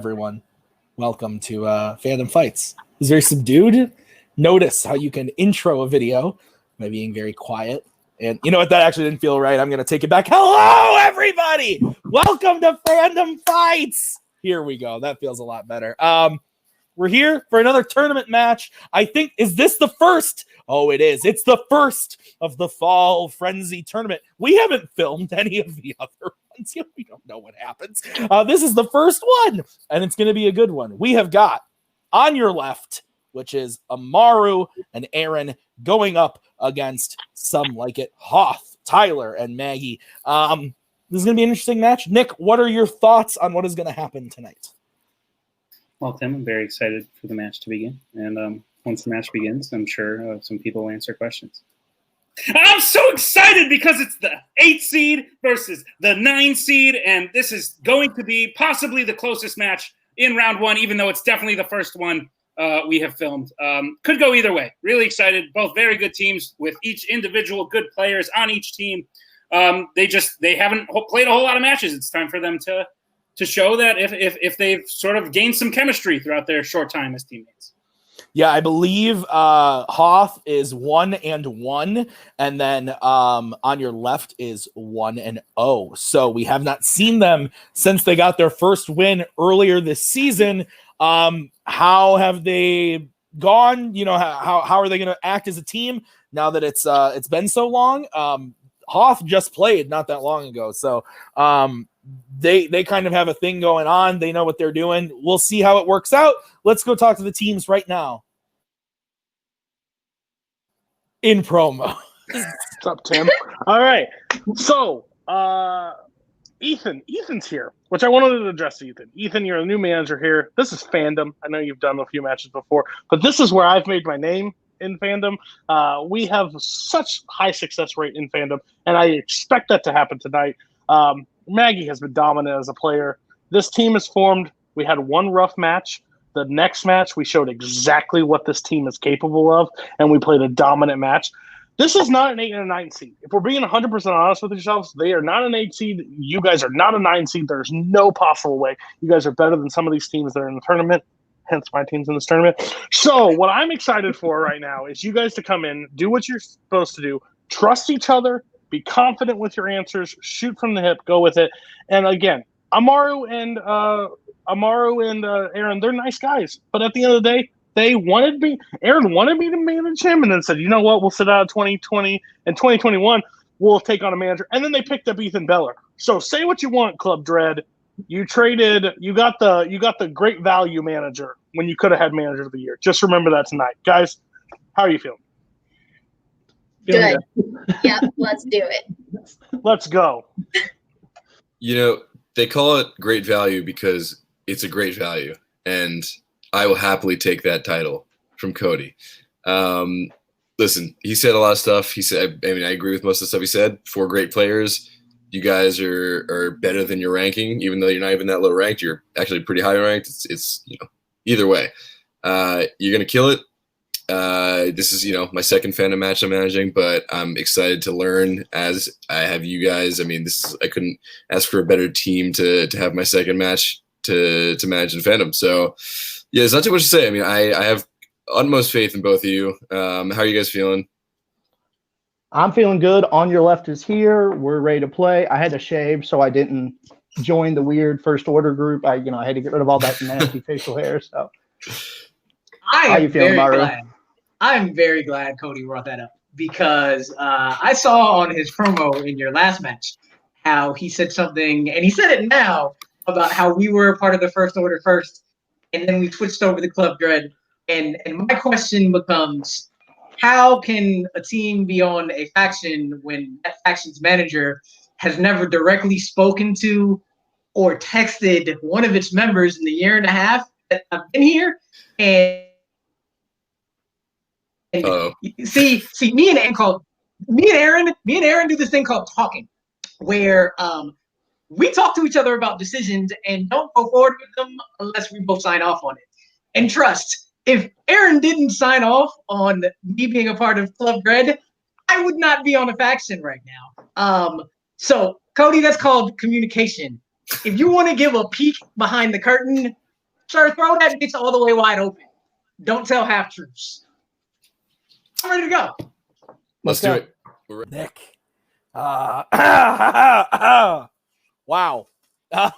everyone. Welcome to Fandom Fights. It's very subdued. Notice how you can intro a video by being very quiet. And you know what? That actually didn't feel right. I'm going to take it back. Hello, everybody. Welcome to Fandom Fights. Here we go. That feels a lot better. We're here for another tournament match. I think, is this the first? Oh, it is. It's the first of the Fall Frenzy tournament. We haven't filmed any of the other ones. We don't know what happens. This is the first one, and it's going to be a good one. We have got on your left, which is Amaru and Aaron going up against some like it, Hoth, Tyler, and Maggie. This is going to be an interesting match. Nick, what are your thoughts on what is going to happen tonight? Well, Tim, I'm very excited for the match to begin. And once the match begins, I'm sure some people will answer questions. I'm so excited because it's the 8 seed versus the 9 seed. And this is going to be possibly the closest match in round 1, even though it's definitely the first one we have filmed. Could go either way. Really excited. Both very good teams with each individual good players on each team. They haven't played a whole lot of matches. It's time for them to show that if they've sort of gained some chemistry throughout their short time as teammates. Yeah, I believe Hoth is 1-1, and then on your left is 1-0. So we have not seen them since they got their first win earlier this season. How have they gone? You know, how are they going to act as a team now that it's been so long? Hoth just played not that long ago, so they kind of have a thing going on. They know what they're doing. We'll see how it works out. Let's go talk to the teams right now. In promo. What's up, Tim? All right. So, Ethan's here, which I wanted to address Ethan. Ethan, you're a new manager here. This is Fandom. I know you've done a few matches before, but this is where I've made my name in Fandom. We have such high success rate in Fandom, and I expect that to happen tonight. Maggie has been dominant as a player. This team is formed. We had one rough match. The next match, we showed exactly what this team is capable of, and we played a dominant match. This is not an 8 and a 9 seed. If we're being 100% honest with yourselves, they are not an 8 seed. You guys are not a 9 seed. There's no possible way. You guys are better than some of these teams that are in the tournament, hence my team's in this tournament. So what I'm excited for right now is you guys to come in, do what you're supposed to do, trust each other, be confident with your answers, shoot from the hip, go with it. And again, Amaru and Aaron, they're nice guys. But at the end of the day, Aaron wanted me to manage him and then said, you know what, we'll sit out of 2020 and 2021, we'll take on a manager. And then they picked up Ethan Beller. So say what you want, Club Dread. You got the great value manager when you could have had manager of the year. Just remember that tonight. Guys, how are you feeling? Good. Yep, let's do it. Let's go. You know, they call it great value because it's a great value, and I will happily take that title from Cody. Listen, he said a lot of stuff. He said, I mean, I agree with most of the stuff he said. 4 great players. You guys are better than your ranking, even though you're not even that low ranked. You're actually pretty high ranked. It's you know, either way, you're gonna kill it. This is, you know, my second Fandom match I'm managing, but I'm excited to learn as I have you guys. I mean, I couldn't ask for a better team to have my second match to manage in Fandom. So yeah, there's not too much to say. I mean, I have utmost faith in both of you. How are you guys feeling? I'm feeling good. On your left is here. We're ready to play. I had to shave, so I didn't join the weird first order group. I had to get rid of all that nasty facial hair. So how you feeling, Maru? I'm very glad Cody brought that up because I saw on his promo in your last match how he said something, and he said it now, about how we were part of the first order first, and then we switched over to Club Dread. And my question becomes, how can a team be on a faction when that faction's manager has never directly spoken to or texted one of its members in the year and a half that I've been here? And see, me and Aaron do this thing called talking, where we talk to each other about decisions and don't go forward with them unless we both sign off on it. And trust, if Aaron didn't sign off on me being a part of Club Dread, I would not be on a faction right now. So Cody, that's called communication. If you want to give a peek behind the curtain, Sir, throw that bitch all the way wide open. Don't tell half truths. I'm ready to go. Let's do it. Nick. Wow.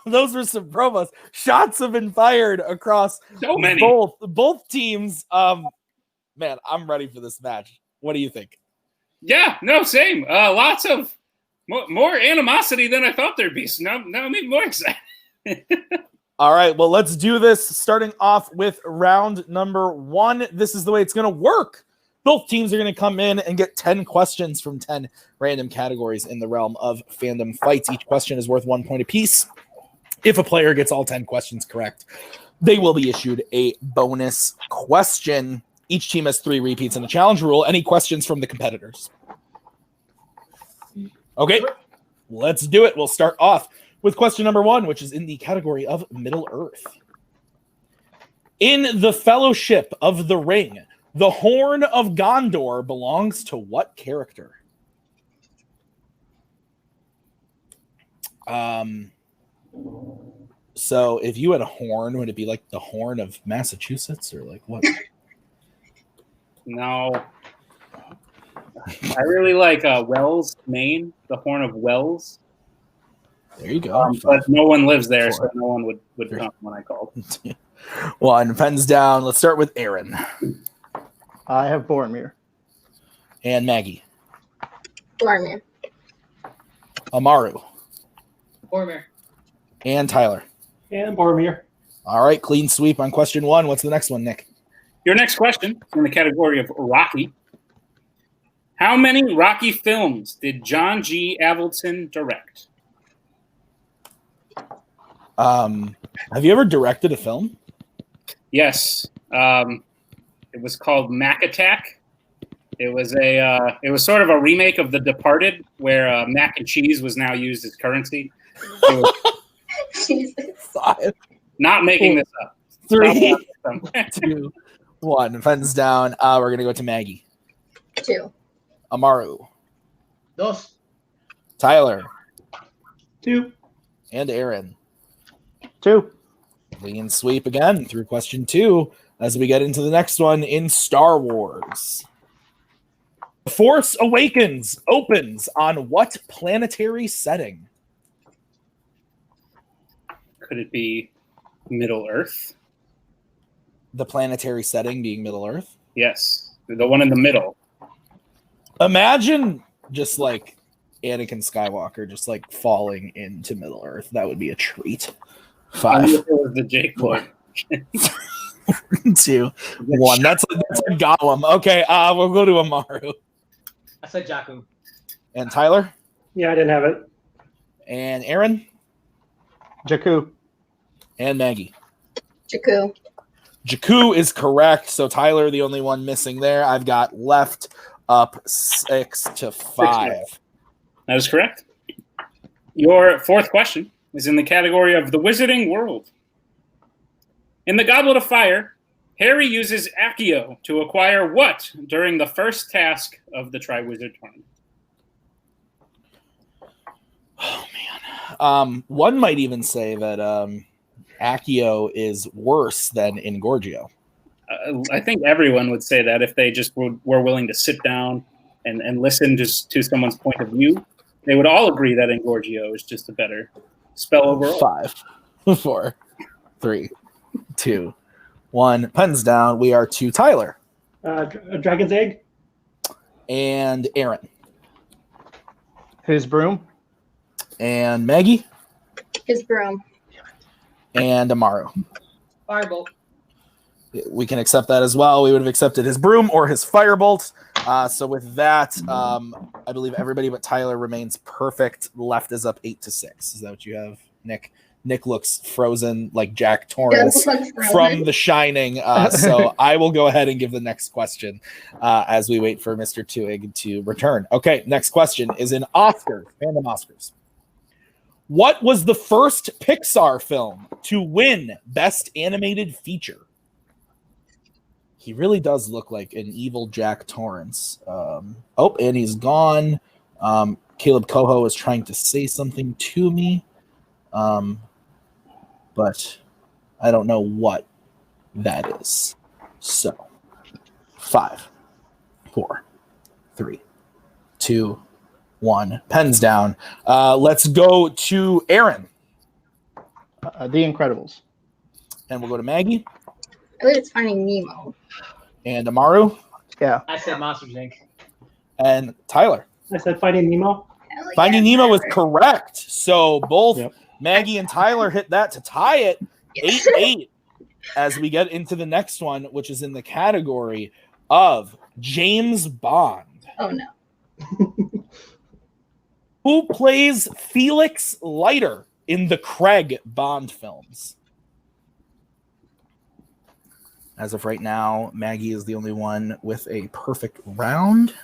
Those were some promos. Shots have been fired across So many. both teams. Man, I'm ready for this match. What do you think? Yeah, no, same. Lots of more animosity than I thought there'd be. So now I'm even more excited. All right, well, let's do this. Starting off with round number 1. This is the way it's going to work. Both teams are going to come in and get 10 questions from 10 random categories in the realm of fandom fights. Each question is worth 1 point apiece. If a player gets all 10 questions correct, they will be issued a bonus question. Each team has 3 repeats in a challenge rule. Any questions from the competitors? Okay, let's do it. We'll start off with question number 1, which is in the category of Middle Earth. In the Fellowship of the Ring, the Horn of Gondor belongs to what character? So if you had a horn, would it be like the Horn of Massachusetts or like what? No. I really like Wells, Maine, the Horn of Wells. There you go. But no one lives there, so no one would come when I called. 1 pens down. Let's start with Aaron. I have Boromir. And Maggie. Boromir. Amaru. Boromir. And Tyler. And Boromir. All right, clean sweep on question 1. What's the next one, Nick? Your next question in the category of Rocky. How many Rocky films did John G. Avildsen direct? Have you ever directed a film? Yes. It was called Mac Attack. It was sort of a remake of The Departed, where mac and cheese was now used as currency. Jesus. 5, Not making this up. 3, 2, 1. Pens down. We're gonna go to Maggie. 2. Amaru. Dos. Tyler. 2. And Aaron. 2. Clean sweep again through question 2 as we get into the next one in Star Wars. The Force Awakens opens on what planetary setting? Could it be Middle Earth? The planetary setting being Middle Earth? Yes. The one in the middle. Imagine just like Anakin Skywalker just like falling into Middle Earth. That would be a treat. 5, It was the Jake Boy. 2, 1. That's a Gollum. Okay, we'll go to Amaru. I said Jakku. And Tyler? Yeah, I didn't have it. And Aaron? Jakku. And Maggie? Jakku. Jakku is correct. So Tyler, the only one missing there. I've got left up 6-5. That is correct. Your 4th question is in the category of the Wizarding World. In the Goblet of Fire, Harry uses Accio to acquire what during the first task of the Triwizard Tournament? Oh, man. One might even say that Accio is worse than Ingorgio. I think everyone would say that if they just were willing to sit down and listen to someone's point of view. They would all agree that Ingorgio is just a better spell overall. 5, 4, 3, 2, 1. Pens down. We are to Tyler. Dragon's Egg. And Aaron. His broom. And Maggie. His broom. And Amaru. Firebolt. We can accept that as well. We would have accepted his broom or his firebolt. So with that, I believe everybody but Tyler remains perfect. Left is up 8-6. Is that what you have, Nick? Nick looks frozen like Jack Torrance from The Shining. So I will go ahead and give the next question as we wait for Mr. TWOHIG to return. Okay, next question is in Oscars, Fandom Oscars. What was the first Pixar film to win Best Animated Feature? He really does look like an evil Jack Torrance. And he's gone. Kaleb Koho is trying to say something to me. But I don't know what. that is. So 5, 4, 3, 2, 1. Pens down. Let's go to Aaron. The Incredibles. And we'll go to Maggie. I believe it's Finding Nemo. And Amaru. Yeah. I said Monsters Inc. And Tyler. I said Finding Nemo. Hell Finding yeah, Nemo was Tyler. correct. So both Yep. Maggie and Tyler hit that to tie it Yes. 8-8 as we get into the next one, which is in the category of James Bond. Oh no. Who plays Felix Leiter in the Craig Bond films? As of right now, Maggie is the only one with a perfect round.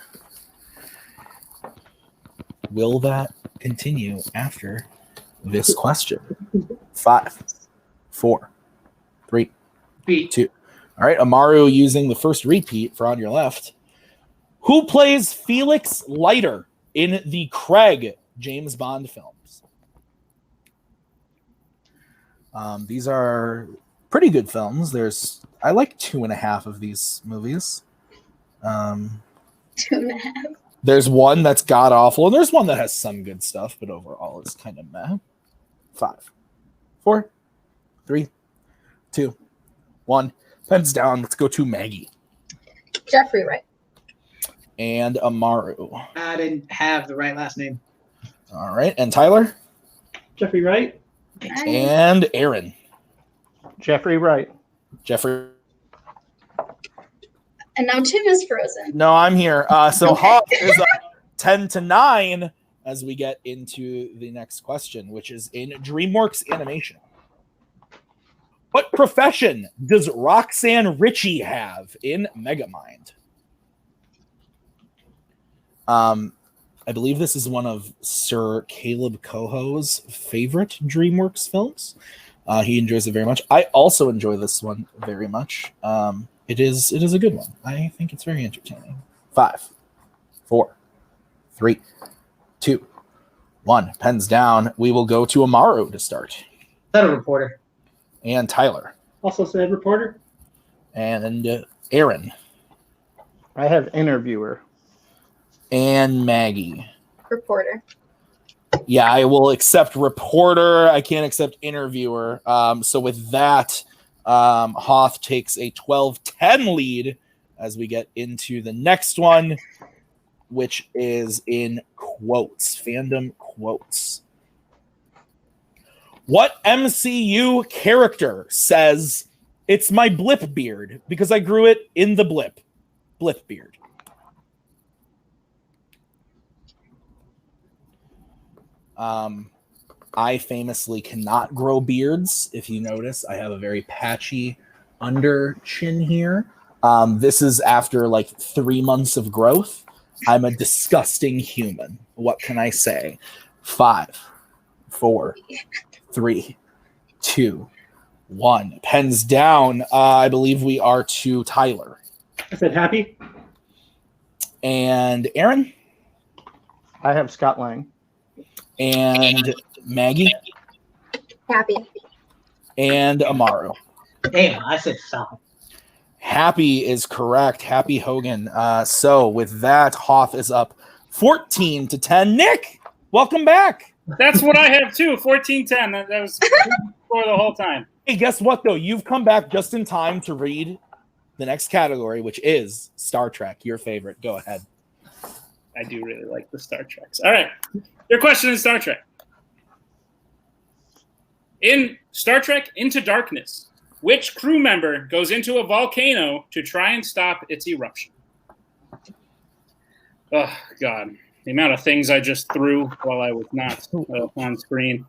Will that continue after this question? 5, 4, 3, Beat. 2. All right, Amaru using the first repeat for on your left. Who plays Felix Leiter in the Craig James Bond films? These are pretty good films. I like 2.5 of these movies. 2.5. There's one that's god awful, and there's one that has some good stuff, but overall it's kind of meh. 5, 4, 3, 2, 1. Pens down. Let's go to Maggie. Jeffrey Wright. And Amaru. I didn't have the right last name. All right. And Tyler. Jeffrey Wright. And Aaron. Jeffrey Wright. Jeffrey. And now Tim is frozen. No, I'm here. So Okay. Hoth is up 10-9 as we get into the next question, which is in DreamWorks Animation. What profession does Roxanne Ritchie have in Megamind? I believe this is one of Sir Kaleb Koho's favorite DreamWorks films. He enjoys it very much. I also enjoy this one very much. It is a good one. I think it's very entertaining. 5, 4, 3, 2, 1. Pens down. We will go to Amaru to start. Is that a reporter? And Tyler. Also said reporter. And Aaron. I have interviewer. And Maggie. Reporter. Yeah, I will accept reporter. I can't accept interviewer. So with that, Hoth takes a 12-10 lead as we get into the next one, which is in quotes, fandom quotes. What MCU character says, "It's my blip beard because I grew it in the blip"? Blip beard. I famously cannot grow beards. If you notice, I have a very patchy under chin here. This is after like 3 months of growth. I'm a disgusting human. What can I say? 5, 4, 3, 2, 1. Pens down. I believe we are to Tyler. I said happy. And Aaron? I have Scott Lang. And Maggie? Happy. And Amaru. Damn, I said stop. Happy is correct. Happy Hogan. So with that, Hoth is up 14-10. Nick, welcome back. That's what I have too. 14-10. That was for the whole time. Hey, guess what though? You've come back just in time to read the next category, which is Star Trek. Your favorite. Go ahead. I do really like the Star Treks. All right. Your question is Star Trek. In Star Trek Into Darkness, which crew member goes into a volcano to try and stop its eruption? Oh, God. The amount of things I just threw while I was not on screen.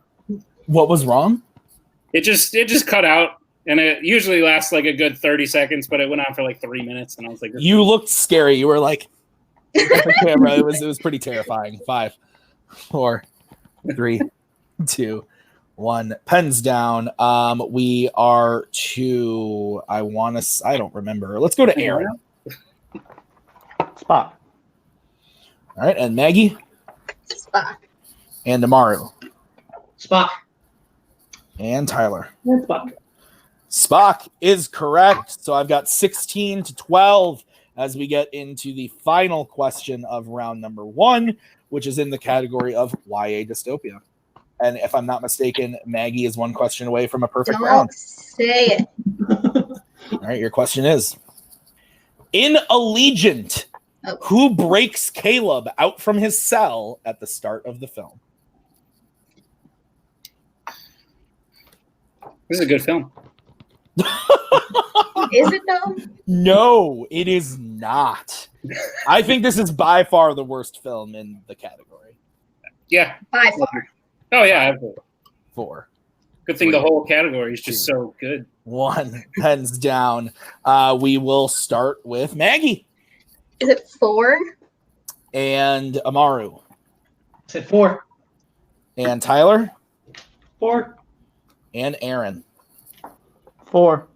What was wrong? It just cut out, and it usually lasts like a good 30 seconds, but it went on for like 3 minutes, and I was like... You looked scary. You were like... at the camera. It was pretty terrifying. 5, 4, 3, 2, 1. Pens down. We are to... I don't remember. Let's go to Aaron. Spock. All right, and Maggie? Spock. And Amaru. Spock. And Tyler. And Spock. Spock is correct. So I've got 16 to 12 as we get into the final question of round number 1, which is in the category of YA dystopia. And if I'm not mistaken, Maggie is 1 question away from a perfect round. Don't say it. All right, your question is, in Allegiant, who breaks Kaleb out from his cell at the start of the film? This is a good film. Is it though? No, it is not. I think this is by far the worst film in the category. Yeah. By far. Oh, yeah. Absolutely. 4. Good thing the whole category is just so good. 1, pens down. We will start with Maggie. Is it 4? And Amaru. I said 4. And Tyler. 4. And Aaron. 4.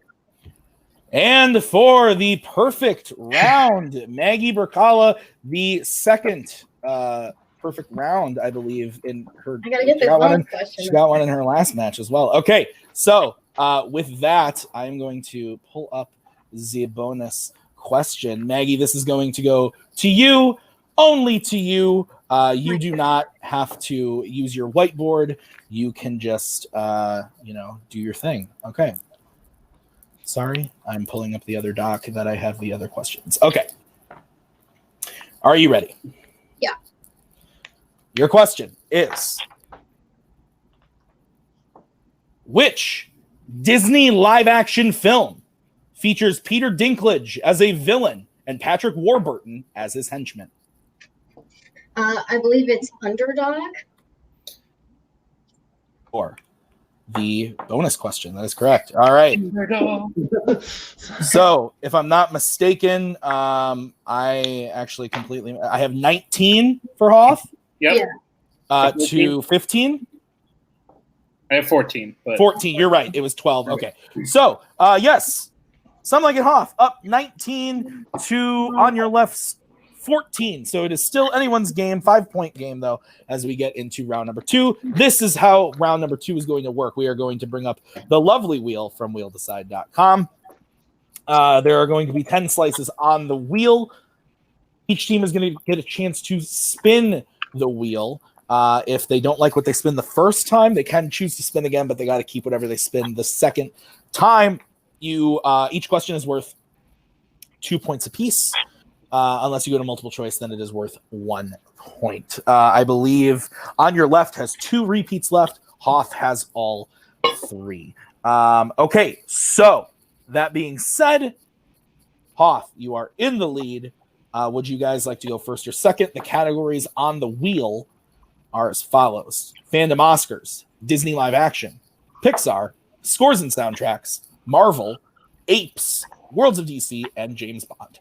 And for the perfect round, Maggie Brzakala, the second perfect round, I believe, in her. I gotta get this bonus question. She got one in her last match as well. Okay, so with that, I'm going to pull up the bonus question. Maggie, this is going to go to you, only to you. You do not have to use your whiteboard. You can just, do your thing. Okay. Sorry, I'm pulling up the other doc that I have the other questions. Okay. Are you ready? Yeah. Your question is, which Disney live-action film features Peter Dinklage as a villain and Patrick Warburton as his henchman? I believe it's Underdog. Or the bonus question. That is correct. All right. So, if I'm not mistaken, I have 19 for Hoth. Yep. Yeah. To 15. I have 14. But 14. You're right. It was 12. Okay. So, yes. Something like it, Hoth. Up 19 to on your left 14. So it is still anyone's game, 5-point game, though, as we get into round number 2. This is how round number 2 is going to work. We are going to bring up the lovely wheel from wheeldecide.com. There are going to be 10 slices on the wheel. Each team is going to get a chance to spin the wheel. If they don't like what they spin the first time, they can choose to spin again, but they got to keep whatever they spin the second time. Each question is worth 2 points apiece. Unless you go to multiple choice, then it is worth 1 point. I believe on your left has 2 repeats left. Hoth has all 3. Okay, so that being said, Hoth, you are in the lead. Would you guys like to go first or second? The categories on the wheel are as follows: Fandom Oscars, Disney Live Action, Pixar, Scores and Soundtracks, Marvel, Apes, Worlds of DC, and James Bond.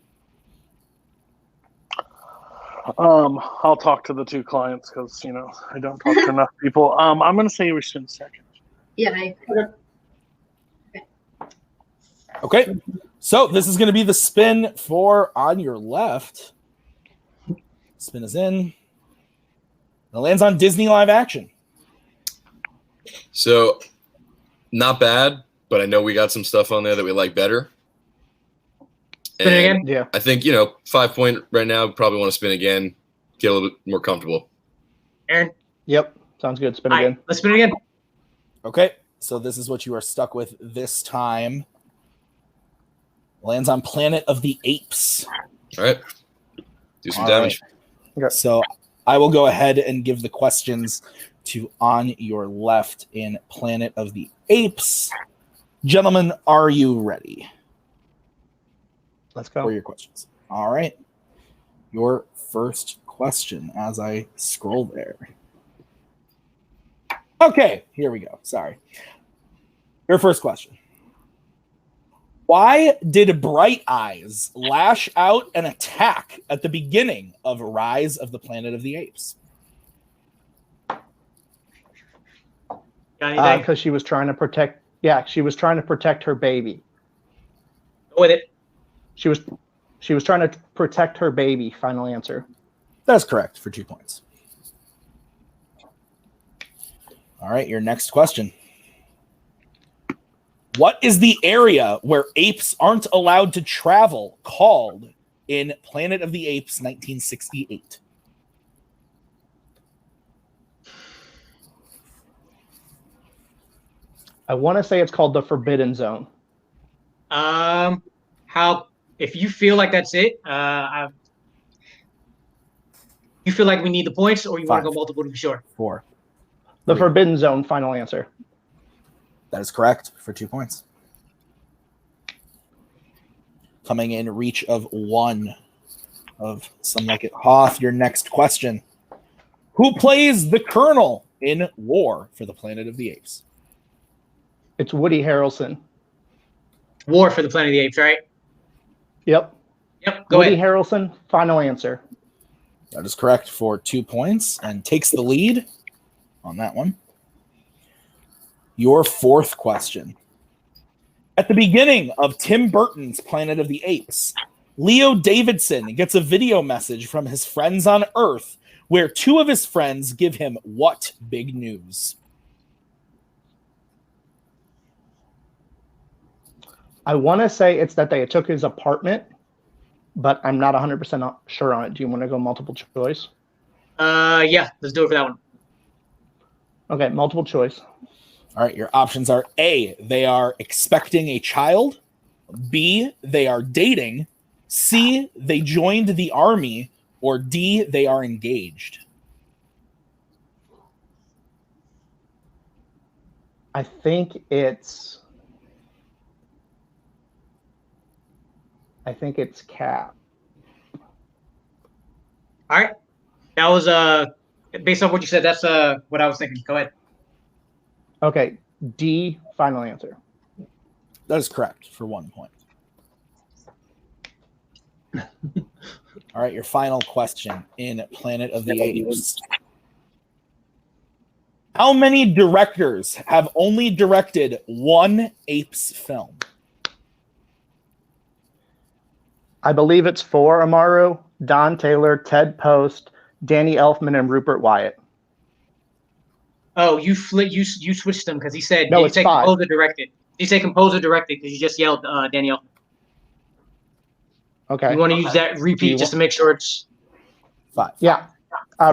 I'll talk to the 2 clients because I don't talk to enough people. I'm gonna say we spin second. Yeah. Okay, so this is going to be the spin for on your left. Spin is in. It lands on Disney Live Action. So, not bad, but I know we got some stuff on there that we like better. Spin it again? Yeah. I think, 5-point right now, probably want to spin again, get a little bit more comfortable. Aaron? Yep. Sounds good. Spin All right, again. let's spin it again. Okay, so this is what you are stuck with this time. Lands on Planet of the Apes. All right. Do some All damage. right. Okay. So I will go ahead and give the questions to on your left in Planet of the Apes. Gentlemen, are you ready? Let's go. For your questions. All right. Your first question as I scroll there. Okay, here we go. Sorry. Your first question. Why did Bright Eyes lash out an attack at the beginning of Rise of the Planet of the Apes? Got anything? Because she was trying to protect. Yeah, she was trying to protect her baby. Go with it. She was trying to protect her baby. Final answer. That's correct for 2 points. All right, your next question. What is the area where apes aren't allowed to travel called in Planet of the Apes 1968? I want to say it's called the Forbidden Zone. How? If you feel like that's it, you feel like we need the points, or you want to 5, go multiple to be sure? 4. The 3. Forbidden Zone, final answer. That is correct for 2 points. Coming in reach of 1 of Some Like It Hoth. Your next question. Who plays the Colonel in War for the Planet of the Apes? It's Woody Harrelson. War for the Planet of the Apes, right? Yep. Yep. Go Woody ahead. Harrelson, final answer. That is correct for 2 points and takes the lead on that one. Your fourth question. At the beginning of Tim Burton's Planet of the Apes, Leo Davidson gets a video message from his friends on Earth where 2 of his friends give him what big news? I want to say it's that they took his apartment, but I'm not 100% sure on it. Do you want to go multiple choice? Yeah, let's do it for that one. Okay, multiple choice. All right, your options are A, they are expecting a child. B, they are dating. C, they joined the army. Or D, they are engaged. I think it's Cap. All right. That was based on what you said. That's what I was thinking. Go ahead. Okay, D, final answer. That is correct for 1 point. All right, your final question in Planet of the Apes. How many directors have only directed one Apes film? I believe it's 4, Amaru, Don Taylor, Ted Post, Danny Elfman, and Rupert Wyatt. Oh, you switched them because he said No, you it's say 5. composer directed. You say composer directed because you just yelled Danielle. Okay. You want to use that repeat just to make sure it's 5. Yeah.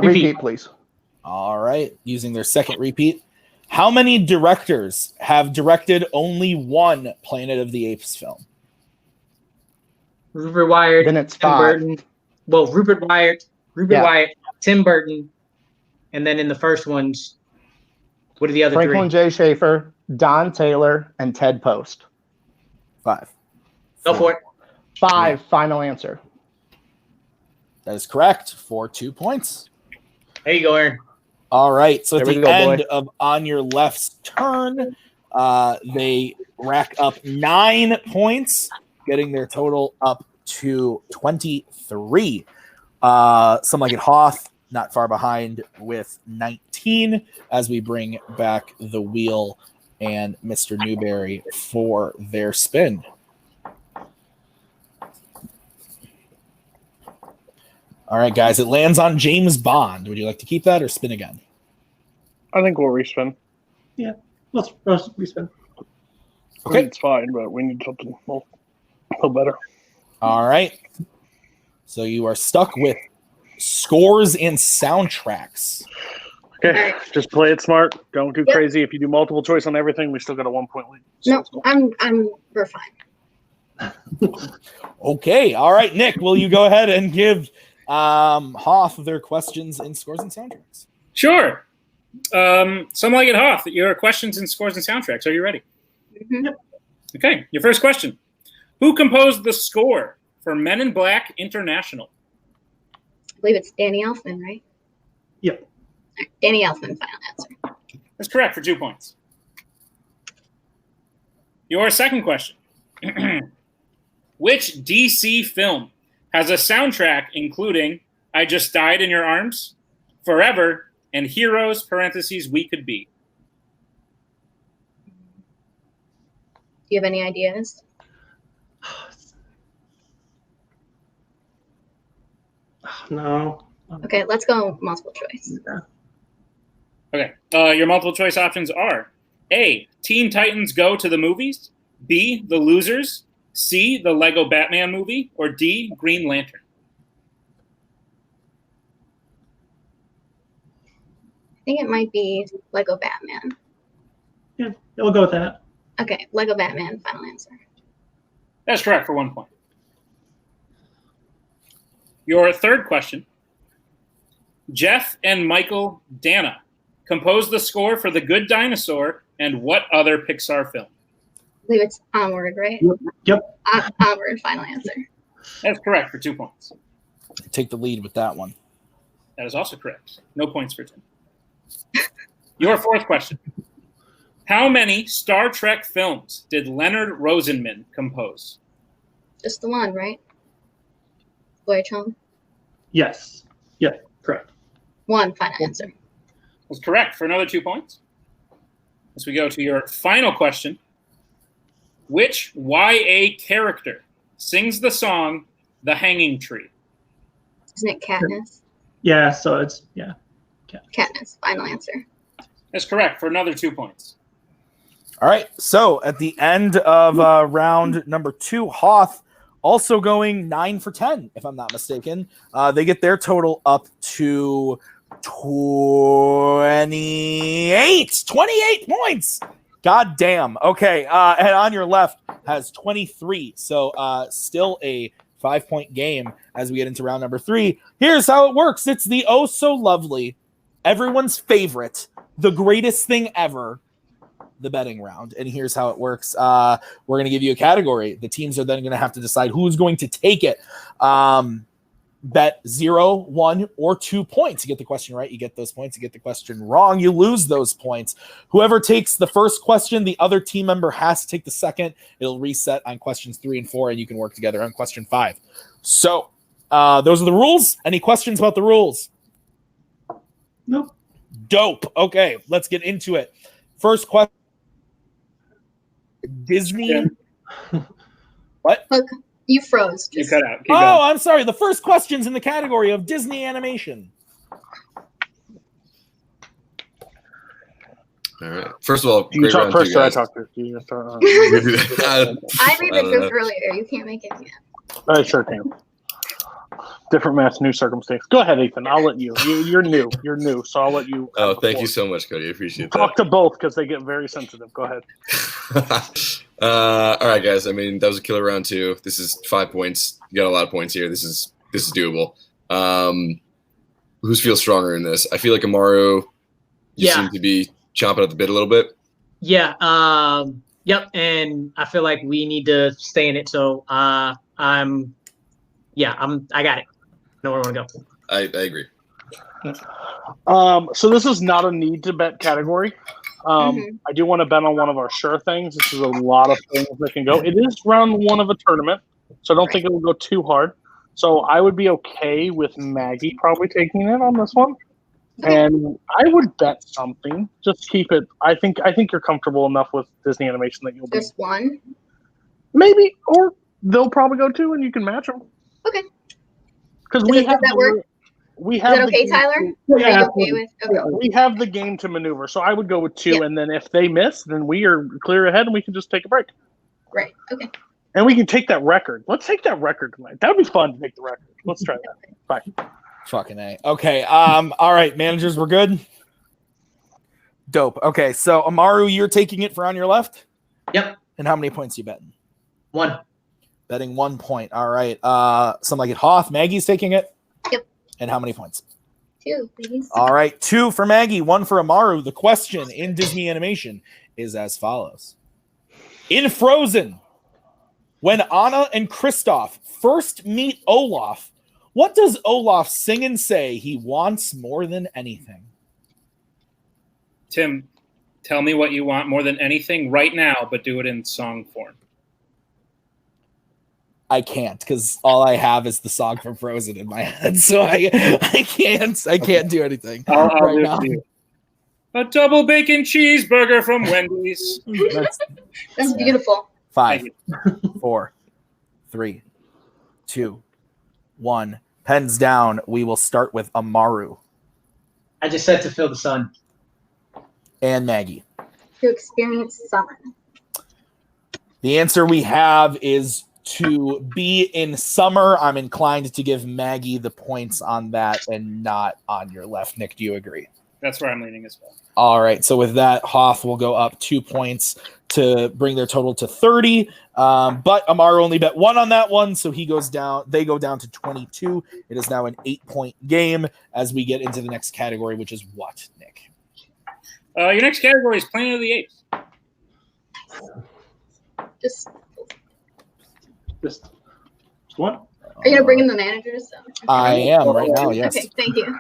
Repeat, please. All right, using their second repeat. How many directors have directed only one Planet of the Apes film? Rupert Wyatt. Then it's Tim 5. Burton. Well, Rupert Wyatt, Tim Burton, and then in the first ones, what are the other Franklin 3? J. Schaefer, Don Taylor, and Ted Post. 5. Go for it. 5, final answer. That is correct for 2 points. There you go, Aaron. All right, so at There the we go, end boy. of On Your Left's turn, they rack up 9 points, getting their total up to 23. Some Like It Hoth, not far behind with 19, as we bring back the wheel and Mr. Newberry for their spin. All right, guys, it lands on James Bond. Would you like to keep that or spin again? I think we'll respin. Yeah, let's respin. Okay. It's fine, but we need something a little better. All right. So you are stuck with scores and soundtracks. Okay, just play it smart. Don't do Yep. crazy. If you do multiple choice on everything, we still got a 1 point lead. So No, let's go. we're fine. Okay. All right, Nick, will you go ahead and give Hoth their questions in scores and soundtracks? Sure. Some Like It Hoth, your questions and scores and soundtracks. Are you ready? Mhm. Okay, your first question. Who composed the score for Men in Black International? I believe it's Danny Elfman, right? Yep. Danny Elfman, final answer. That's correct for 2 points. Your second question. Which DC film has a soundtrack including I Just Died in Your Arms, Forever, and Heroes, parentheses, We Could Be? Do you have any ideas? No. Okay, let's go multiple choice. Okay. Your multiple choice options are A, Teen Titans Go to the Movies, B, The Losers, C, the Lego Batman movie, or D, Green Lantern? I think it might be Lego Batman. Yeah, we'll go with that. Okay, Lego Batman, final answer. That's correct for 1 point. Your third question. Jeff and Michael Dana composed the score for The Good Dinosaur and what other Pixar film? I believe it's Onward, right? Yep. Onward, final answer. That's correct for 2 points. Take the lead with that one. That is also correct. No points for Tim. Your fourth question. How many Star Trek films did Leonard Rosenman compose? Just the one, right? Voyage Home. Yes. Yeah, correct. One, final answer. That's correct for another 2 points. As we go to your final question. Which YA character sings the song The Hanging Tree? Isn't it Katniss? Yeah, so it's, yeah. Katniss, final answer. That's correct for another 2 points. All right. So at the end of round number 2, Hoth also going 9 for 10, if I'm not mistaken. They get their total up to 28 points. God damn. Okay. And on your left has 23. So still a 5-point game as we get into round number 3. Here's how it works. It's the oh so lovely, everyone's favorite, the greatest thing ever, the betting round. And here's how it works. We're going to give you a category. The teams are then going to have to decide who's going to take it. Bet 0, 1, or 2 points. You get the question right, you get those points. You get the question wrong, you lose those points. Whoever takes the first question, the other team member has to take the second. It'll reset on questions 3 and 4, and you can work together on question 5. So those are the rules. Any questions about the rules? Nope. Dope. Okay, let's get into it. First question. Disney. Yeah. What? Look, you froze. You Just, cut out. Keep Oh, going. I'm sorry. The first question's in the category of Disney animation. All right. First of all, You great talk round first, two, or I guys. talk first? You start, I I read the don't group know. earlier. You can't make it yet. I sure can. Different match, new circumstance. Go ahead, Ethan. I'll let you. You're new. You're new, so I'll let you. Oh, thank you so much, Cody. I appreciate that. Talk to both because they get very sensitive. Go ahead. All right, guys. I mean, that was a killer round 2. This is 5 points. You got a lot of points here. This is doable. Who feels stronger in this? I feel like Amaru, you seem to be chomping at the bit a little bit. Yeah. Yep. And I feel like we need to stay in it. So I got it. Know where I want to go. I agree. So this is not a need to bet category. I do want to bet on one of our sure things. This is a lot of things that can go. It is round 1 of a tournament, so I don't think it will go too hard. So I would be okay with Maggie probably taking it on this one. And I would bet something. Just keep it. I think you're comfortable enough with Disney animation that you'll be. Just one? Maybe, or they'll probably go 2 and you can match them. Okay. Because Does that work? We Is have that the okay, game Tyler? to- Are yeah, you okay with? Okay. we have the game to maneuver, so I would go with 2, and then if they miss, then we are clear ahead, and we can just take a break. Great. Okay. And we can take that record. Let's take that record tonight. That would be fun to take the record. Let's try that. Bye. Fucking A. Okay. All right, managers, we're good. Dope. Okay, so Amaru, you're taking it for on your left. Yep. And how many points you betting? 1. Betting 1 point. All right. Something like it. Hoth. Maggie's taking it. Yep. And how many points? 2, please. All right. 2 for Maggie, 1 for Amaru. The question in Disney animation is as follows. In Frozen, when Anna and Kristoff first meet Olaf, what does Olaf sing and say he wants more than anything? Tim, tell me what you want more than anything right now, but do it in song form. I can't because all I have is the song from Frozen in my head, so I can't do anything I'll right do it now. for you. A double bacon cheeseburger from Wendy's. That's beautiful. 5, 4, 3, 2, 1. Pens down. We will start with Amaru I just said to fill the sun. and Maggie. to experience summer? The answer we have is to be in summer. I'm inclined to give Maggie the points on that and not on your left. Nick, do you agree? That's where I'm leaning as well. All right. So with that, Hoth will go up 2 points to bring their total to 30. But Amaru only bet 1 on that one, so he goes down. They go down to 22. It is now an 8-point game as we get into the next category, which is what, Nick? Your next category is Planet of the Apes. Just one. Are you gonna bring in the managers? I am right now. Yes. Okay, thank you.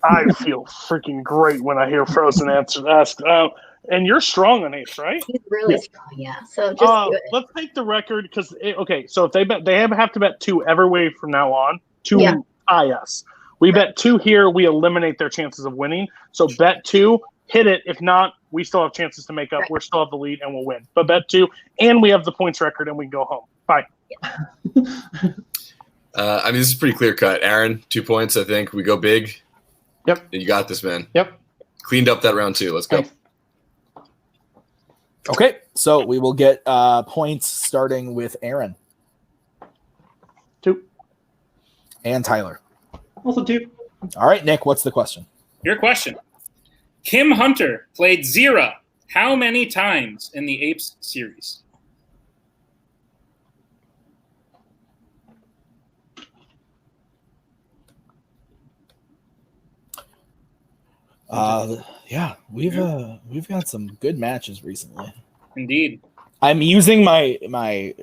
I feel freaking great when I hear Frozen answers asked. And you're strong on apes, right? He's really strong, yeah. So just do it. Let's take the record because so if they have to bet 2 every way from now on to tie us. We bet 2 here, we eliminate their chances of winning. So bet 2, hit it. If not, we still have chances to make up. Right. We still have the lead and we'll win. But bet 2, and we have the points record and we can go home. Bye. I mean, this is pretty clear cut. Aaron, 2 points, I think. We go big. Yep. You got this, man. Yep. Cleaned up that round 2. Let's go. Thanks. Okay. So we will get points starting with Aaron. 2. And Tyler. Also 2. All right, Nick, what's the question? Your question. Kim Hunter played Zira how many times in the Apes series? Yeah, we've got some good matches recently. Indeed. I'm using my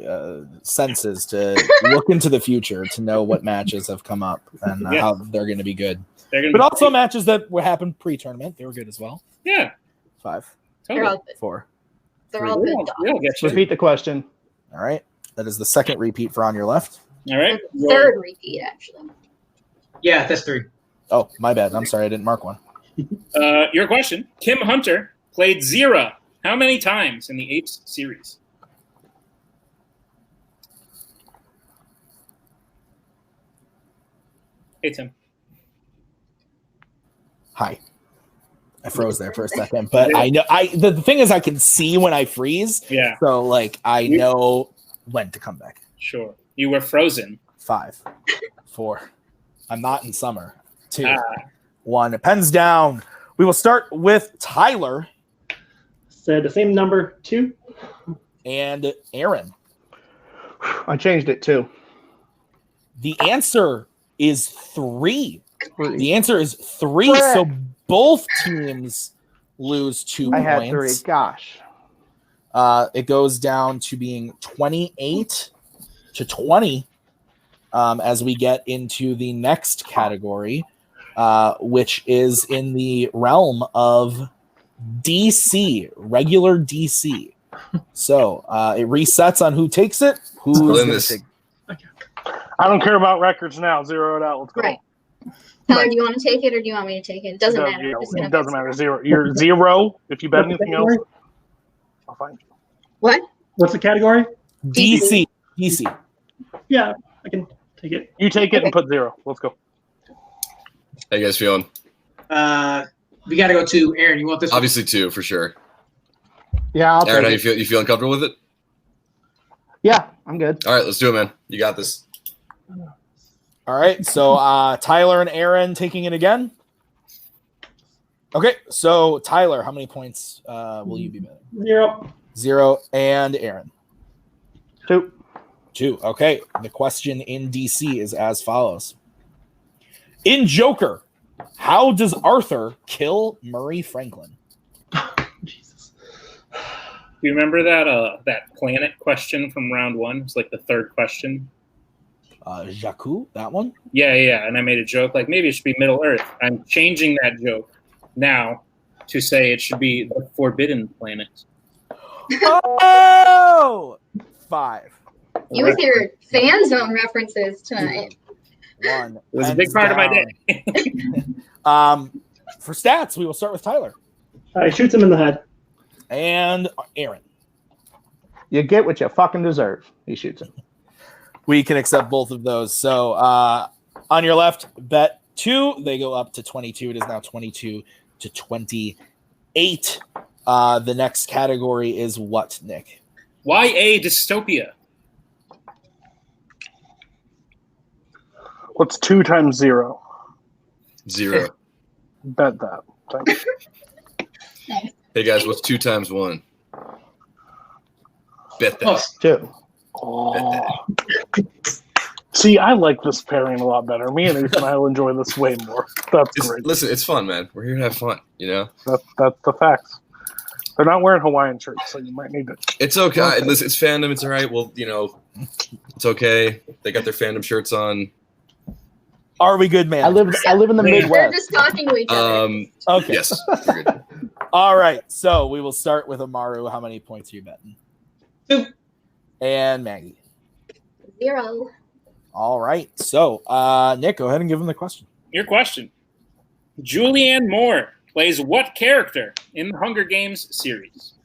senses to look into the future to know what matches have come up and how they're going to be good. But also matches that happened pre-tournament, they were good as well. Yeah. 5. They're all good. 4. They're all good. We'll get you. Repeat the question. All right. That is the second repeat for on your left. All right. Third repeat, actually. Yeah, that's 3. Oh, my bad. I'm sorry. I didn't mark one. Your question. Kim Hunter played Zira how many times in the Apes series? Hey, Tim. Hi. I froze there for a second, but I know the thing is I can see when I freeze. Yeah. So like I know when to come back. Sure. You were frozen. 5. 4. I'm not in summer. 2. 1. Pens down. We will start with Tyler. Said the same number, 2. And Aaron. I changed it 2. The answer is 3. 3. The answer is 3. So both teams lose 2 points. I had 3. Gosh. It goes down to being 28 to 20 as we get into the next category, which is in the realm of DC, regular DC. So it resets on who takes it. Who's going to take? I don't care about records now. Zero it out. Let's go. Right. Tyler, do you want to take it or do you want me to take it? It doesn't matter. It doesn't matter. 0. You're 0. If you bet anything else, I'll find you. What? What's the category? DC. Yeah, I can take it. You take it and put 0. Let's go. How you guys feeling? We got to go to Aaron. You want this? Obviously 2 for sure. Yeah, I'll Aaron, take how you it. feel? You feeling comfortable with it? Yeah, I'm good. All right, let's do it, man. You got this. All right. So Tyler and Aaron taking it again. Okay. So Tyler, how many points will you be betting? 0. 0. And Aaron? 2. 2. Okay. The question in DC is as follows. In Joker, how does Arthur kill Murray Franklin? Jesus. Do you remember that planet question from round 1? It's like the third question. Jakku, that one? Yeah. And I made a joke like maybe it should be Middle Earth. I'm changing that joke now to say it should be the Forbidden Planet. Oh! 5. You with your fan zone references tonight. 1. It was a big part of my day. For stats, we will start with Tyler. Shoots him in the head. And Aaron. You get what you fucking deserve. He shoots him. We can accept both of those. So on your left, bet 2. They go up to 22. It is now 22 to 28. The next category is what, Nick? YA dystopia. What's 2 times 0? 0. Bet that. Thanks. Hey guys, what's 2 times 1? Bet that. Close. 2. Oh. See, I like this pairing a lot better. Me and Ethan, I'll enjoy this way more. That's great. Listen, it's fun, man. We're here to have fun, you know? That's the facts. They're not wearing Hawaiian shirts, so you might need it. It's okay. Listen, it's fandom. It's all right. Well, you know, it's okay. They got their fandom shirts on. Are we good, man? I live in the We're Midwest. just talking to each other. Okay. Yes. You're good. All right. So we will start with Amaru. How many points are you betting? 2. And Maggie. 0. All right. So, Nick, go ahead and give him the question. Your question. Julianne Moore plays what character in the Hunger Games series?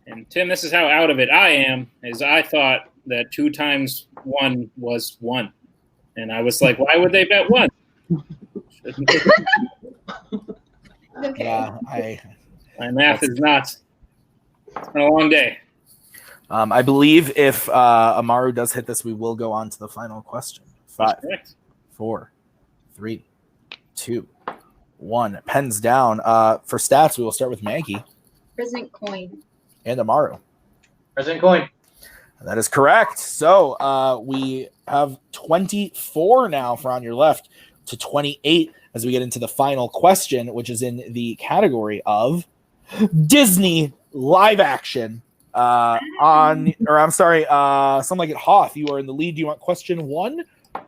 And Tim, this is how out of it I am, is I thought that 2 times 1 was 1. And I was like, why would they bet 1? Okay. Yeah, My math is not. It's been a long day. I believe if Amaru does hit this, we will go on to the final question. 5, Correct. 4, 3, 2, 1. Pens down. For stats, we will start with Maggie President Coin. and Amaru. President Coin. That is correct. So we have 24 now for On Your Left to 28 as we get into the final question, which is in the category of Disney live action. Something like it. Hoth, you are in the lead. Do you want question 1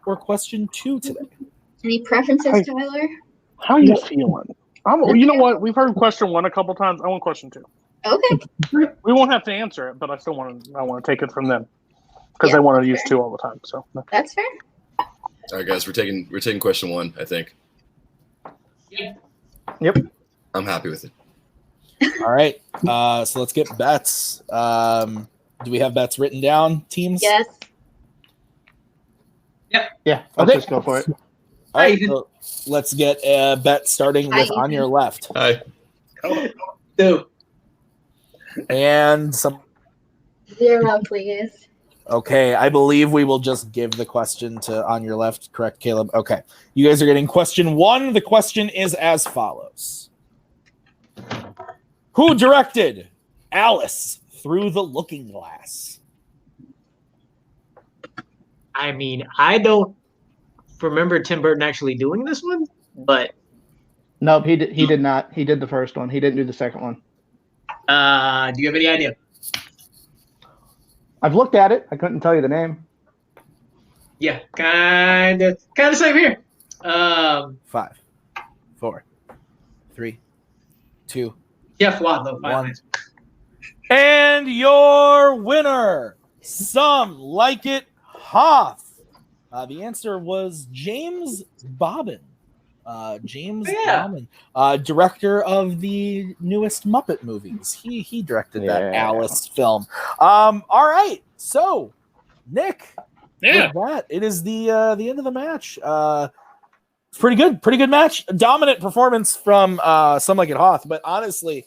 or question 2 today? Any preferences, Tyler? How are you feeling? You know what? We've heard question 1 a couple times. I want question 2. Okay. We won't have to answer it, but I want to take it from them because they want to use 2 all the time. So That's fair. All right, guys, we're taking question 1, I think. Yep. I'm happy with it. All right. So let's get bets. Do we have bets written down, teams? Yes. Yeah. Let's Okay. just go for it. All right. So let's get a bet starting with Hi, On Your Left. Hi. 2. And some. 0, please. Okay, I believe we will just give the question to On Your Left. Correct, Caleb? Okay. You guys are getting question 1. The question is as follows. Who directed Alice Through the Looking Glass? I mean, I don't remember Tim Burton actually doing this one, but Nope, he did not. He did the first one. He didn't do the second one. do you have any idea? I've looked at it. I couldn't tell you the name. Yeah, kind of same here. 5, 4, 3, 2, Jeff Wadlow. 1. And your winner, Some Like It Hoth. The answer was James Bobbin. Bobbin, director of the newest Muppet movies. He directed that Alice film. All right, so Nick, with that, it is the end of the match. It's pretty good match. Dominant performance from Some Like It Hoth, but honestly,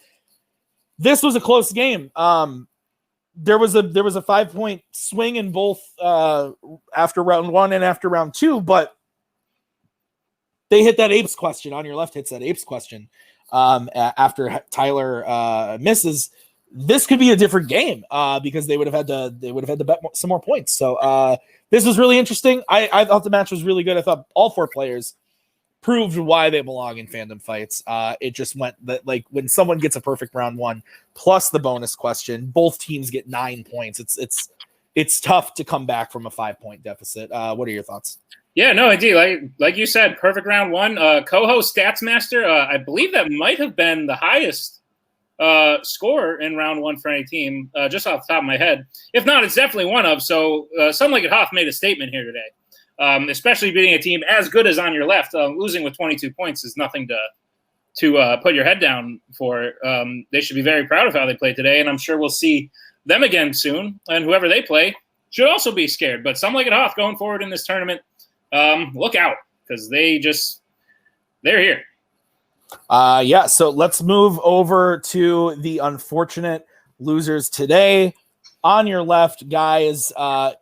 this was a close game. There was a 5-point swing in both after round 1 and after round 2, but they hit that apes question. On Your Left hits that apes question after Tyler misses. This could be a different game because they would have had to bet some more points. So this was really interesting. I thought the match was really good. I thought all 4 players proved why they belong in fandom fights. It just went that, like, when someone gets a perfect round 1 plus the bonus question, both teams get 9 points. It's tough to come back from a 5-point deficit. What are your thoughts? Yeah, no, I do. Like you said, perfect round 1. Koho Stats Master, I believe that might have been the highest score in round 1 for any team, just off the top of my head. If not, it's definitely one of. So Some Like It Hoth made a statement here today, especially beating a team as good as On Your Left. Losing with 22 points is nothing to put your head down for. They should be very proud of how they played today, and I'm sure we'll see them again soon. And whoever they play should also be scared. But Some Like It Hoth going forward in this tournament, look out, because they're here. Yeah, so let's move over to the unfortunate losers today. On your left, guys,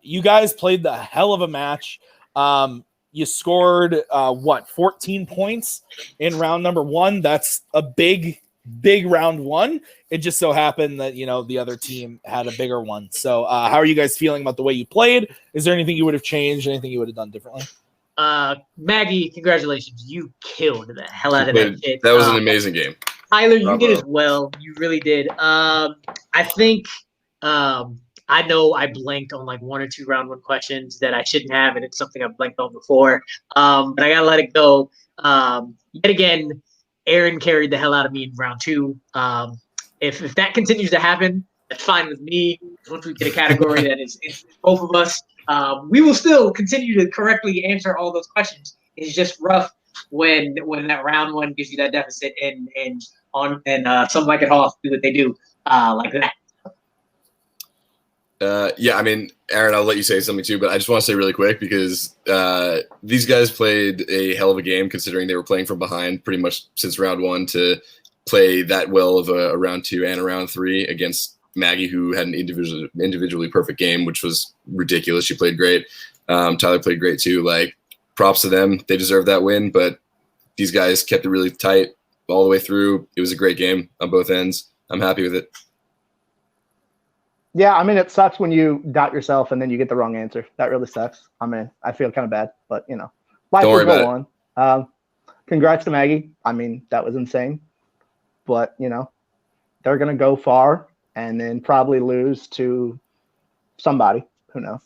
you guys played the hell of a match. You scored 14 points in round number 1. That's a big round 1. It just so happened that the other team had a bigger one. So how are you guys feeling about the way you played? Is there anything you would have changed? Anything you would have done differently? Maggie, congratulations. You killed the hell out of that shit. That was an amazing game. Tyler, you did as well. You really did. I think I know I blanked on like 1 or 2 round 1 questions that I shouldn't have, and it's something I've blanked on before. But I gotta let it go. Yet again, Aaron carried the hell out of me in round 2. If that continues to happen, that's fine with me. Once we get a category that is both of us, we will still continue to correctly answer all those questions. It's just rough when that round 1 gives you that deficit and something like at Hoth do what they do like that. Yeah, I mean, Aaron, I'll let you say something too, but I just want to say really quick because these guys played a hell of a game considering they were playing from behind pretty much since round 1 to play that well of a round 2 and a round 3 against Maggie, who had an individually perfect game, which was ridiculous. She played great. Tyler played great too. Like, props to them. They deserved that win, but these guys kept it really tight all the way through. It was a great game on both ends. I'm happy with it. Yeah, I mean, it sucks when you doubt yourself and then you get the wrong answer. That really sucks. I mean, I feel kind of bad, but life will go on. Congrats to Maggie. I mean, that was insane, but they're gonna go far and then probably lose to somebody. Who knows?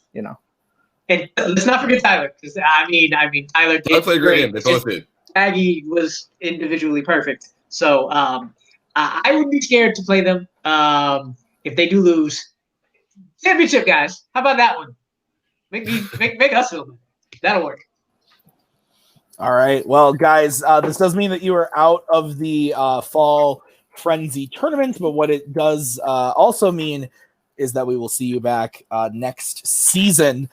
And let's not forget Tyler, because I mean, Tyler did. I played great. They both did. Maggie was individually perfect, so I would be scared to play them if they do lose. Championship, guys. How about that one? Make us feel good. That'll work. All right. Well, guys, this does mean that you are out of the Fall Frenzy tournament, but what it does also mean is that we will see you back next season.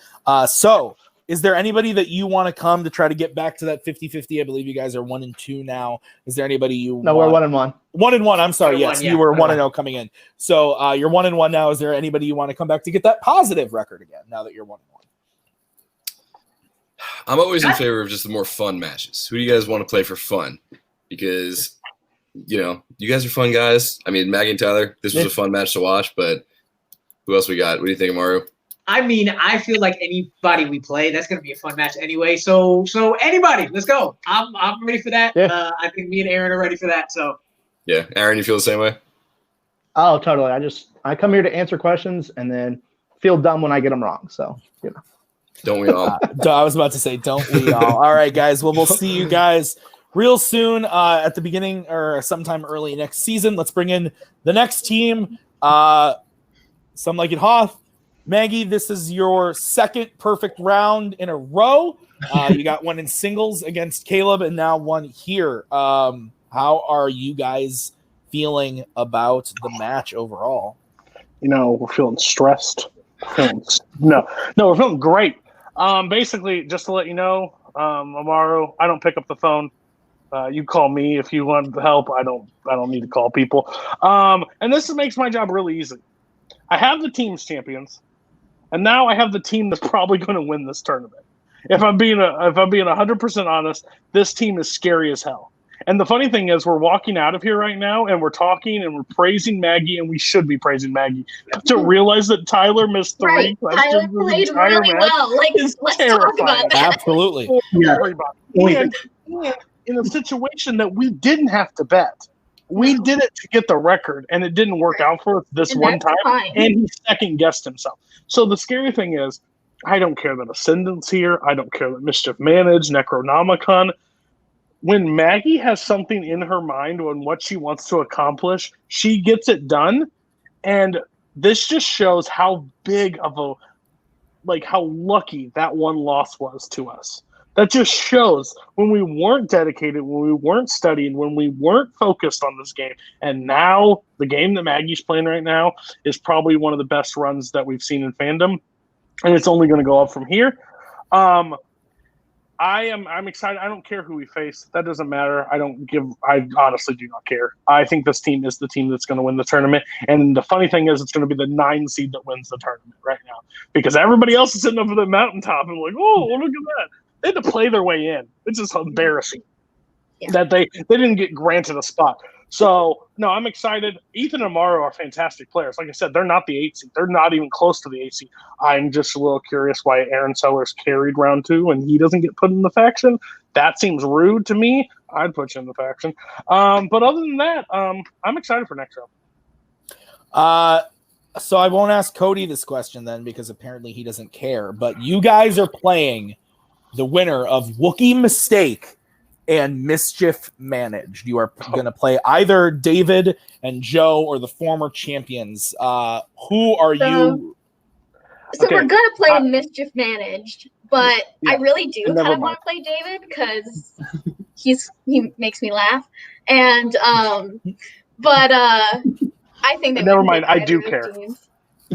So is there anybody that you want to come to try to get back to that 50-50? I believe you guys are 1-2 now. Is there anybody you No, we're 1-1. 1-1. I'm sorry. Yes, you were 1-0 coming in. So you're 1-1 now. Is there anybody you want to come back to get that positive record again now that you're 1-1? I'm always in favor of just the more fun matches. Who do you guys want to play for fun? Because, you guys are fun guys. I mean, Maggie and Tyler, this was a fun match to watch, but who else we got? What do you think, Mario? I mean, I feel like anybody we play, that's going to be a fun match anyway. So anybody, let's go. I'm ready for that. Yeah. I think me and Aaron are ready for that. So yeah, Aaron, you feel the same way? Oh, totally. I come here to answer questions and then feel dumb when I get them wrong. So don't we all? I was about to say, don't we all? All right, guys. Well, we'll see you guys real soon at the beginning or sometime early next season. Let's bring in the next team. Some like it, Hoth. Maggie, this is your second perfect round in a row. You got one in singles against Kaleb and now one here. How are you guys feeling about the match overall? We're feeling stressed. No, we're feeling great. Basically, just to let you know, Amaro, I don't pick up the phone. You call me if you want help. I don't need to call people. And this makes my job really easy. I have the team's champions. And now I have the team that's probably going to win this tournament. If I'm being 100% honest, this team is scary as hell. And the funny thing is, we're walking out of here right now, and we're talking, and we're praising Maggie, and we should be praising Maggie. To realize that Tyler missed 3 questions, Tyler played really well. Let's talk about that. Absolutely. And in a situation that we didn't have to bet. We did it to get the record, and it didn't work out for us this one time, and he second-guessed himself. So the scary thing is, I don't care that Ascendant's here. I don't care that Mischief Managed, Necronomicon. When Maggie has something in her mind on what she wants to accomplish, she gets it done, and this just shows how big of how lucky that one loss was to us. That just shows when we weren't dedicated, when we weren't studying, when we weren't focused on this game. And now the game that Maggie's playing right now is probably one of the best runs that we've seen in Fandom. And it's only going to go up from here. I'm excited. I don't care who we face. That doesn't matter. I honestly do not care. I think this team is the team that's going to win the tournament. And the funny thing is, it's going to be the 9 seed that wins the tournament right now, because everybody else is sitting up at the mountaintop and like, oh, look at that. They had to play their way in. It's just embarrassing that they didn't get granted a spot. So, no, I'm excited. Ethan and Amaro are fantastic players. Like I said, they're not the 8 seed. They're not even close to the 8 seed. I'm just a little curious why Aaron Sellers carried round 2 and he doesn't get put in the faction. That seems rude to me. I'd put you in the faction. But other than that, I'm excited for next round. So I won't ask Cody this question then, because apparently he doesn't care. But you guys are playing the winner of Wookiee Mistake and Mischief Managed. You are going to play either David and Joe or the former champions. Who are you? So Okay. we're going to play Mischief Managed, but I really do kind of want to play David because he makes me laugh. And but I think that never mind. I do care. Teams.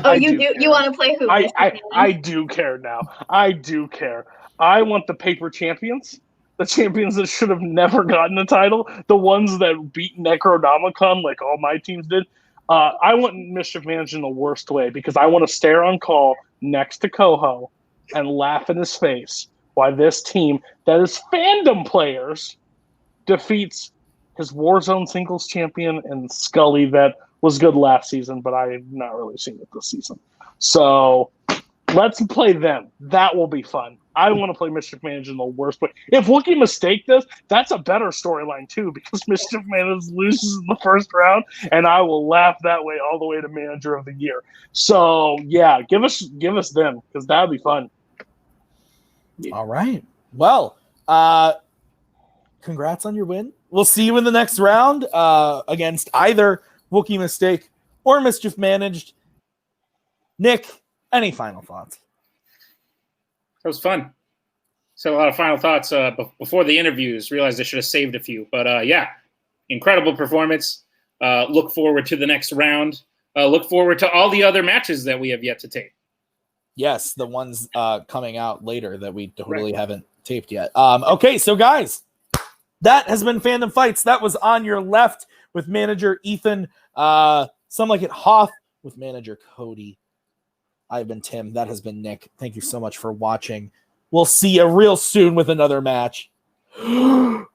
Oh, you want to play who? I do care now. I do care. I want the paper champions. The champions that should have never gotten a title, the ones that beat Necronomicon like all my teams did. I want Mischief Managed in the worst way, because I want to stare on call next to Koho and laugh in his face while this team that is Fandom players defeats his Warzone singles champion and Scully that was good last season, but I have not really seen it this season. So let's play them. That will be fun. I want to play Mischief Managed in the worst way. If Wookiee Mistake does, that's a better storyline too, because Mischief Managed loses in the first round, and I will laugh that way all the way to Manager of the Year. So yeah, give us them, because that'd be fun. All right. Well, congrats on your win. We'll see you in the next round against either Wookiee Mistake or Mischief Managed. Nick, any final thoughts? That was fun. Said a lot of final thoughts before the interviews. Realized I should have saved a few. But yeah, incredible performance. Look forward to the next round. Look forward to all the other matches that we have yet to tape. Yes, the ones coming out later that we totally haven't taped yet. Okay, so guys, that has been Fandom Fights. That was on your left with Manager Ethan. Some Like It Hoth with Manager Cody. I've been Tim. That has been Nick. Thank you so much for watching. We'll see you real soon with another match.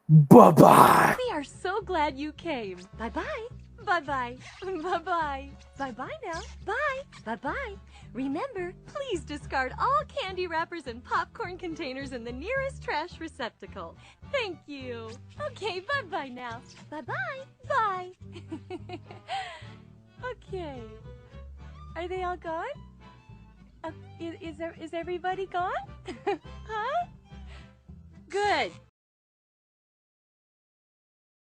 Bye-bye. We are so glad you came. Bye-bye. Bye-bye. Bye-bye. Bye-bye now. Bye. Bye-bye. Remember, please discard all candy wrappers and popcorn containers in the nearest trash receptacle. Thank you. Okay, bye-bye now. Bye-bye. Bye. Okay. Are they all gone? Is everybody gone? Huh?